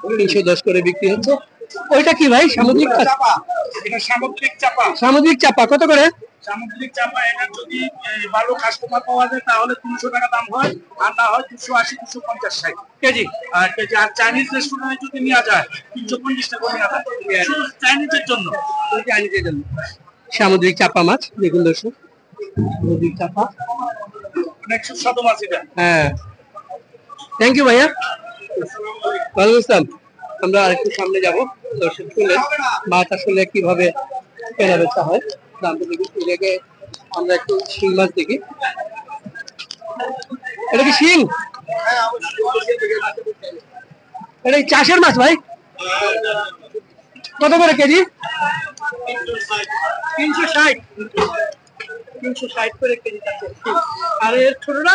310 করে বিক্রি হচ্ছে। ওইটা কি ভাই? সামুদ্রিক চাপা। এটা সামুদ্রিক চাপা। সামুদ্রিক চাপা কত করে? সামুদ্রিক চাপা এটা যদি ভালো কাস্টমার পাওয়া যায় তাহলে 300 টাকা দাম হয়, আর না হয় 280, 250, 60 কেজি। আর কেজি। আর চাইনিজ রেস্টুরেন্টে যদি নেওয়া যায় 350 টাকা নেওয়া যায় শুধু চাইনিজের জন্য। চাইনিজের জন্য সামুদ্রিক চাপা মাছ দেখুন দর্শক, সামুদ্রিক চাপা অনেক সুস্বাদু মাছ এটা। হ্যাঁ, থ্যাংক ইউ ভাইয়া। ওয়ালাইকুম আসসালাম। আমরা আরেকটু সামনে যাব, দর্শক শুনলেন মাছ আসলে কিভাবে কেনা বেচা হয় দামটা দেখি। এটাকে আমরা একটু শিং মাছ দেখি। এটা কি শিং? এটা চাষের মাছ ভাই? কত করে কেজি? 360। 360 করে কেজি। আর এর ছোটটা